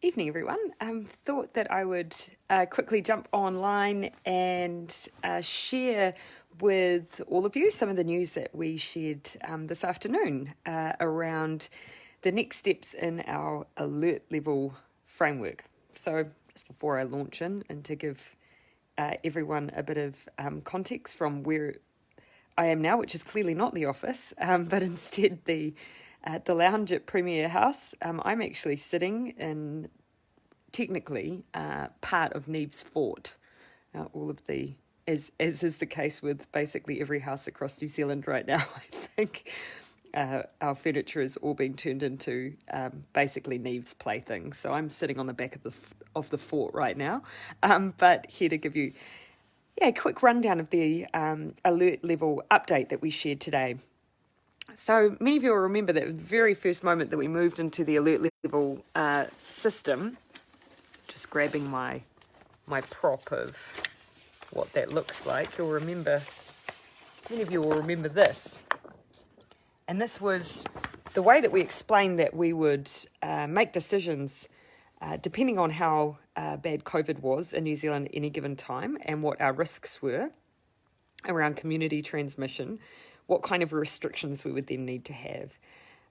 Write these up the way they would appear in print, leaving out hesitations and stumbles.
Evening, everyone. Thought that I would quickly jump online and share with all of you some of the news that we shared this afternoon around the next steps in our alert level framework. So just before I launch in and to give everyone a bit of context from where I am now, which is clearly not the office, but instead the lounge at Premier House. I'm actually sitting in, technically, part of Neve's fort. All of the, as is the case with basically every house across New Zealand right now, I think our furniture is all being turned into basically Neve's playthings. So I'm sitting on the back of the fort right now, but here to give you a quick rundown of the alert level update that we shared today. So many of you will remember that the very first moment that we moved into the alert level system, just grabbing my prop of what that looks like, you'll remember, many of you will remember this. And this was the way that we explained that we would make decisions depending on how bad COVID was in New Zealand at any given time and what our risks were around community transmission, what kind of restrictions we would then need to have.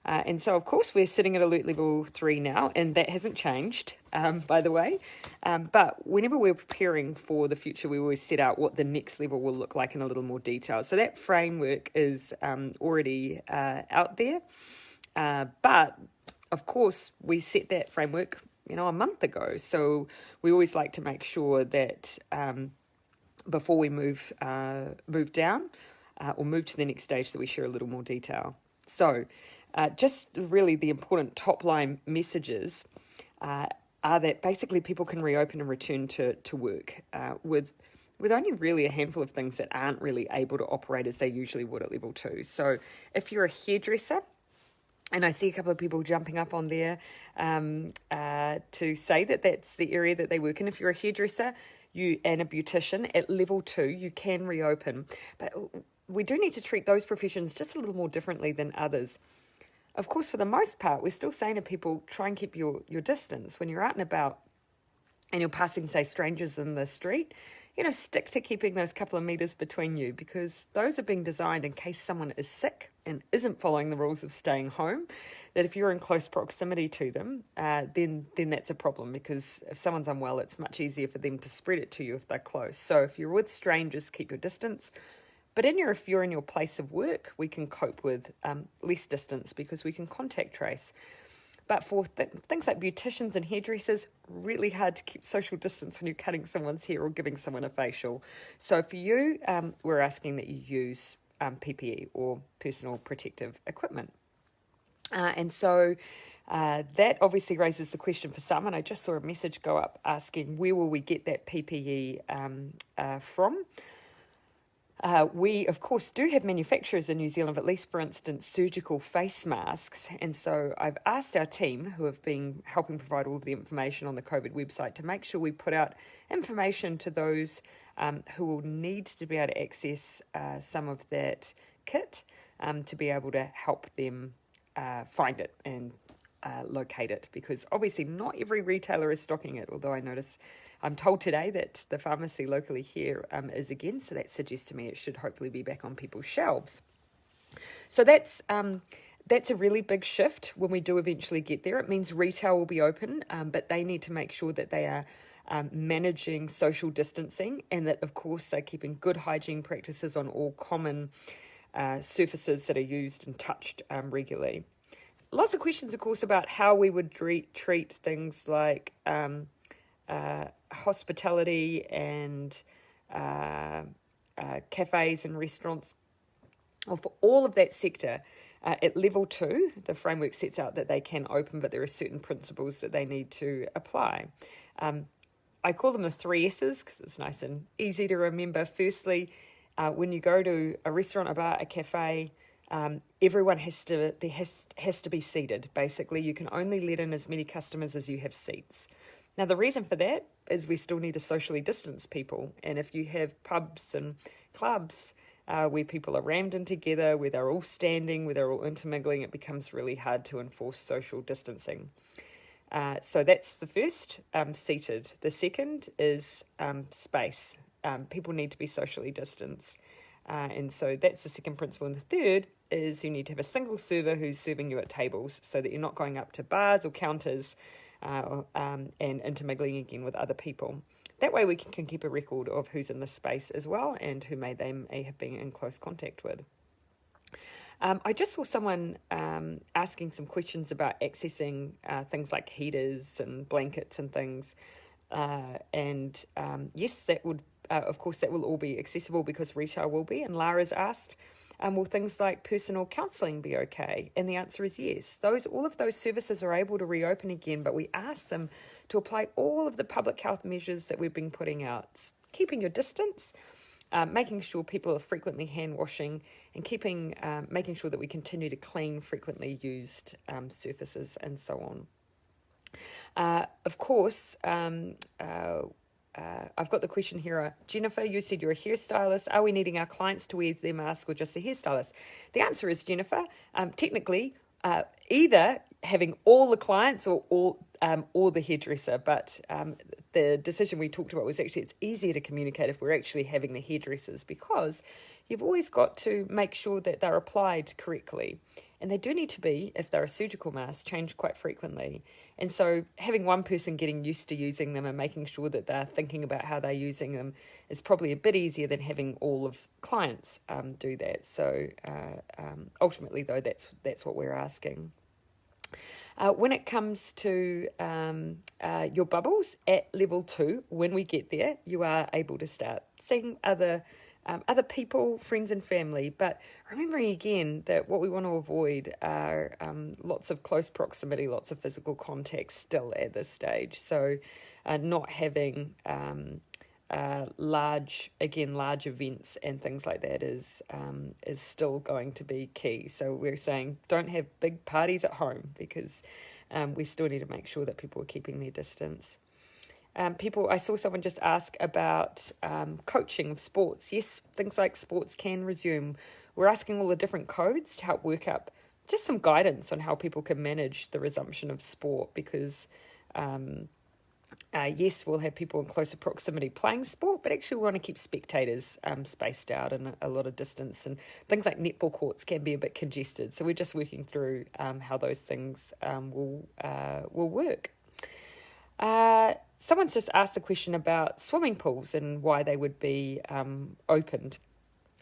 And so, of course, we're sitting at alert level 3 now, and that hasn't changed, by the way. But whenever we're preparing for the future, we always set out what the next level will look like in a little more detail. So that framework is already out there. But, of course, we set that framework, a month ago. So we always like to make sure that before we move down or move to the next stage, that we share a little more detail. So just really the important top line messages are that basically people can reopen and return to work with only really a handful of things that aren't really able to operate as they usually would at level 2. So if you're a hairdresser, and I see a couple of people jumping up on there to say that that's the area that they work in. If you're a hairdresser and a beautician at level 2, you can reopen. But we do need to treat those professions just a little more differently than others. Of course, for the most part, we're still saying to people, try and keep your distance. When you're out and about and you're passing, say, strangers in the street, stick to keeping those couple of meters between you, because those are being designed in case someone is sick and isn't following the rules of staying home, that if you're in close proximity to them, then that's a problem, because if someone's unwell, it's much easier for them to spread it to you if they're close. So if you're with strangers, keep your distance. But if you're in your place of work, we can cope with less distance because we can contact trace. But for things like beauticians and hairdressers, really hard to keep social distance when you're cutting someone's hair or giving someone a facial. So for you, we're asking that you use PPE or personal protective equipment. And so that obviously raises the question for some, and I just saw a message go up asking, where will we get that PPE from? We, of course, do have manufacturers in New Zealand, at least, for instance, surgical face masks. And so I've asked our team, who have been helping provide all of the information on the COVID website, to make sure we put out information to those who will need to be able to access some of that kit to be able to help them find it and locate it. Because obviously not every retailer is stocking it, although I'm told today that the pharmacy locally here is again, so that suggests to me it should hopefully be back on people's shelves. So that's a really big shift when we do eventually get there. It means retail will be open, but they need to make sure that they are managing social distancing, and that, of course, they're keeping good hygiene practices on all common surfaces that are used and touched regularly. Lots of questions, of course, about how we would treat things like hospitality and cafes and restaurants. Well, for all of that sector, at level 2, the framework sets out that they can open, but there are certain principles that they need to apply. I call them the 3 S's because it's nice and easy to remember. Firstly, when you go to a restaurant, a bar, a cafe, everyone has to be seated. Basically, you can only let in as many customers as you have seats. Now, the reason for that is we still need to socially distance people. And if you have pubs and clubs where people are rammed in together, where they're all standing, where they're all intermingling, it becomes really hard to enforce social distancing. So that's the first, seated. The second is space. People need to be socially distanced. And so that's the second principle. And the third is you need to have a single server who's serving you at tables so that you're not going up to bars or counters and intermingling again with other people. That way we can keep a record of who's in the space as well and who they may have been in close contact with. I just saw someone asking some questions about accessing things like heaters and blankets and things. Yes, that would, of course, that will all be accessible because retail will be. And Lara's asked, will things like personal counselling be okay? And the answer is yes. All of those services are able to reopen again, but we ask them to apply all of the public health measures that we've been putting out, keeping your distance, making sure people are frequently hand washing, and making sure that we continue to clean frequently used surfaces and so on. Of course, I've got the question here. Jennifer, you said you're a hairstylist. Are we needing our clients to wear their mask or just the hairstylist? The answer is, Jennifer, technically, either having all the clients or the hairdresser. But the decision we talked about was actually it's easier to communicate if we're actually having the hairdressers, because you've always got to make sure that they're applied correctly. And they do need to be, if they're a surgical mask, changed quite frequently. And so having one person getting used to using them and making sure that they're thinking about how they're using them is probably a bit easier than having all of clients do that. So ultimately, though, that's what we're asking. When it comes to your bubbles at level 2, when we get there, you are able to start seeing other people, friends and family, but remembering again that what we want to avoid are lots of close proximity, lots of physical contact still at this stage. So not having large events and things like that is still going to be key. So we're saying don't have big parties at home because we still need to make sure that people are keeping their distance. I saw someone just ask about coaching of sports. Yes, things like sports can resume. We're asking all the different codes to help work up just some guidance on how people can manage the resumption of sport, because yes, we'll have people in closer proximity playing sport, but actually we want to keep spectators spaced out and a lot of distance, and things like netball courts can be a bit congested. So we're just working through how those things will work. Someone's just asked a question about swimming pools and why they would be opened.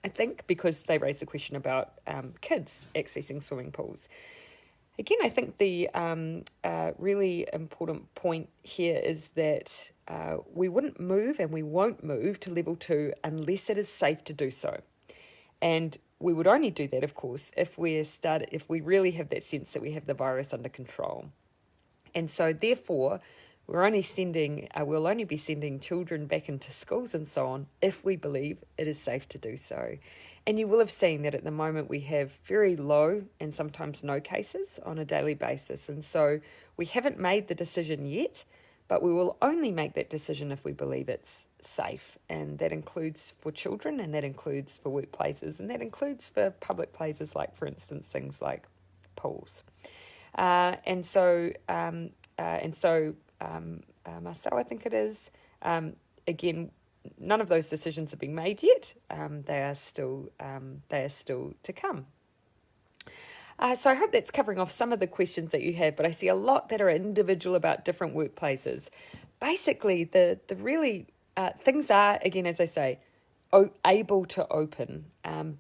I think because they raised the question about kids accessing swimming pools. Again, I think the really important point here is that we wouldn't move and we won't move to level 2 unless it is safe to do so. And we would only do that, of course, if we really have that sense that we have the virus under control. And so therefore, we'll only be sending children back into schools and so on if we believe it is safe to do so. And you will have seen that at the moment we have very low and sometimes no cases on a daily basis. And so we haven't made the decision yet, but we will only make that decision if we believe it's safe. And that includes for children, and that includes for workplaces, and that includes for public places like, for instance, things like pools. Marcel, I think it is. Again, none of those decisions have been made yet. They are still to come. So I hope that's covering off some of the questions that you have, but I see a lot that are individual about different workplaces. Basically, the really things are, again, as I say, able to open,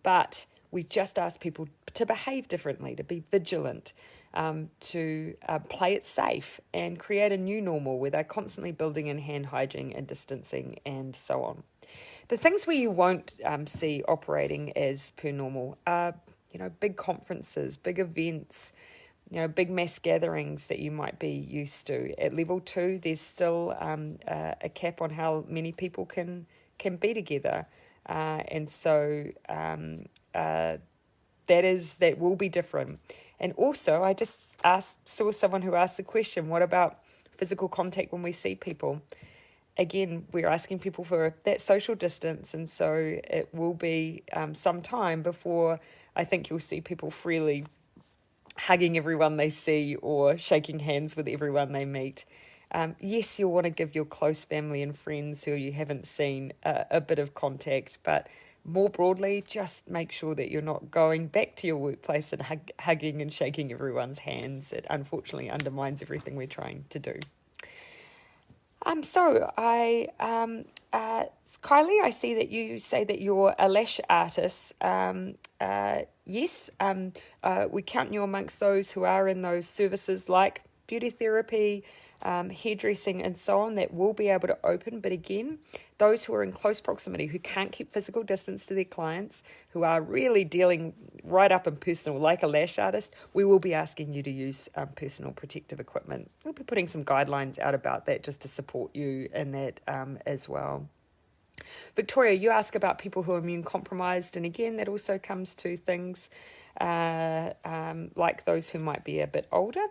but we just ask people to behave differently, to be vigilant, to play it safe and create a new normal where they're constantly building in hand hygiene and distancing and so on. The things where you won't see operating as per normal are, big conferences, big events, big mass gatherings that you might be used to. At level 2, there's still a cap on how many people can be together, and so that will be different. And also, I just saw someone who asked the question, what about physical contact when we see people? Again, we're asking people for that social distance, and so it will be some time before I think you'll see people freely hugging everyone they see or shaking hands with everyone they meet. Yes, you'll want to give your close family and friends who you haven't seen a bit of contact, but more broadly, just make sure that you're not going back to your workplace and hugging and shaking everyone's hands. It unfortunately undermines everything we're trying to do. Kylie, I see that you say that you're a lash artist. Yes, we count you amongst those who are in those services like beauty therapy, hairdressing and so on that will be able to open. But again, those who are in close proximity, who can't keep physical distance to their clients, who are really dealing right up and personal like a lash artist, we will be asking you to use personal protective equipment. We'll be putting some guidelines out about that just to support you in that as well. Victoria, you ask about people who are immune compromised, and again, that also comes to things like those who might be a bit older.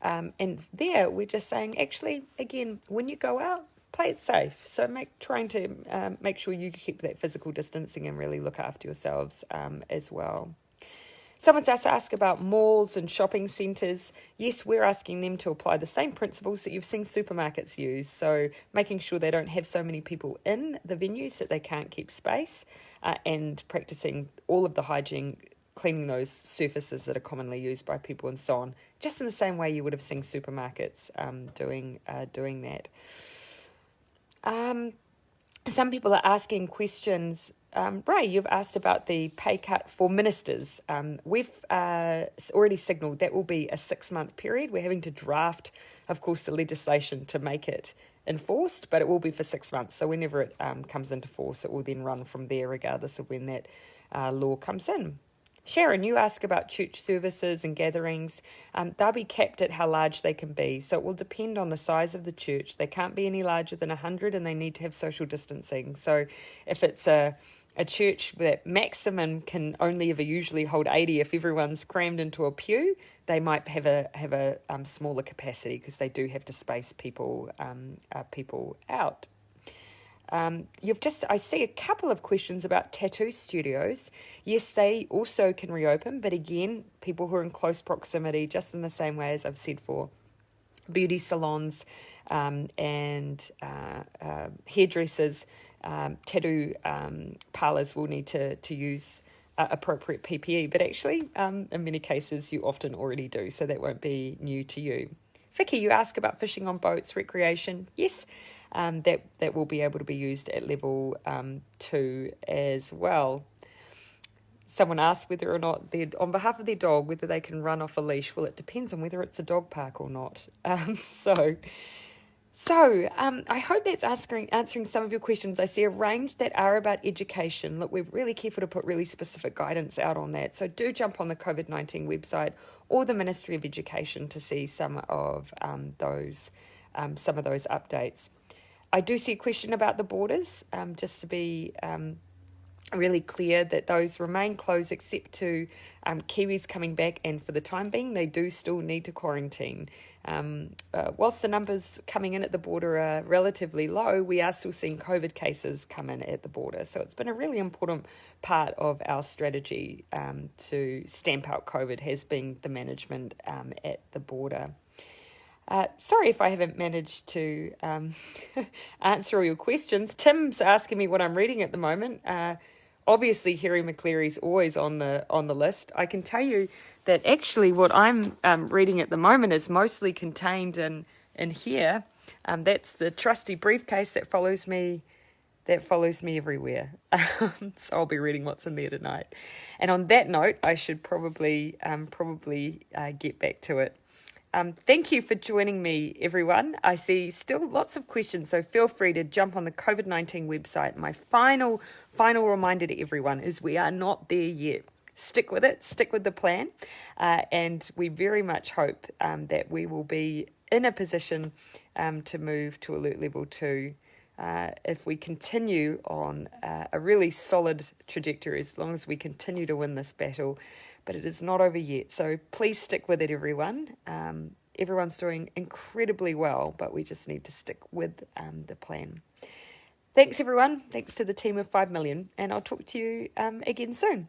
And there, we're just saying, actually, again, when you go out, play it safe. So trying to make sure you keep that physical distancing and really look after yourselves as well. Someone's just asked about malls and shopping centres. Yes, we're asking them to apply the same principles that you've seen supermarkets use. So making sure they don't have so many people in the venues that they can't keep space, and practicing all of the hygiene, cleaning those surfaces that are commonly used by people and so on, just in the same way you would have seen supermarkets doing that. Some people are asking questions. Ray, you've asked about the pay cut for ministers. We've already signalled that will be a 6-month period. We're having to draft, of course, the legislation to make it enforced, but it will be for 6 months. So whenever it comes into force, it will then run from there, regardless of when that law comes in. Sharon, you ask about church services and gatherings. They'll be capped at how large they can be. So it will depend on the size of the church. They can't be any larger than 100 and they need to have social distancing. So if it's a church that maximum can only ever usually hold 80, if everyone's crammed into a pew, they might have a smaller capacity because they do have to space people out. I see a couple of questions about tattoo studios. Yes, they also can reopen, but again, people who are in close proximity, just in the same way as I've said for beauty salons and hairdressers, tattoo parlours will need to use appropriate PPE, but actually, in many cases, you often already do, so that won't be new to you. Vicky, you ask about fishing on boats, recreation. Yes. That will be able to be used at level 2 as well. Someone asked whether or not, on behalf of their dog, whether they can run off a leash. Well, it depends on whether it's a dog park or not. So I hope that's answering some of your questions. I see a range that are about education. Look, we're really careful to put really specific guidance out on that. So do jump on the COVID-19 website or the Ministry of Education to see some of those updates. I do see a question about the borders, just to be really clear that those remain closed except to Kiwis coming back, and for the time being, they do still need to quarantine. Whilst the numbers coming in at the border are relatively low, we are still seeing COVID cases come in at the border. So it's been a really important part of our strategy to stamp out COVID has been the management at the border. Sorry if I haven't managed to answer all your questions. Tim's asking me what I'm reading at the moment. Obviously, Harry McCleary's always on the list. I can tell you that actually what I'm reading at the moment is mostly contained in here. That's the trusty briefcase that follows me everywhere. So I'll be reading what's in there tonight. And on that note, I should probably get back to it. Thank you for joining me, everyone. I see still lots of questions, so feel free to jump on the COVID-19 website. My final reminder to everyone is we are not there yet. Stick with it, stick with the plan, and we very much hope that we will be in a position to move to alert level 2 if we continue on a really solid trajectory, as long as we continue to win this battle. But it is not over yet. So please stick with it, everyone. Everyone's doing incredibly well, but we just need to stick with the plan. Thanks, everyone. Thanks to the team of 5 million. And I'll talk to you again soon.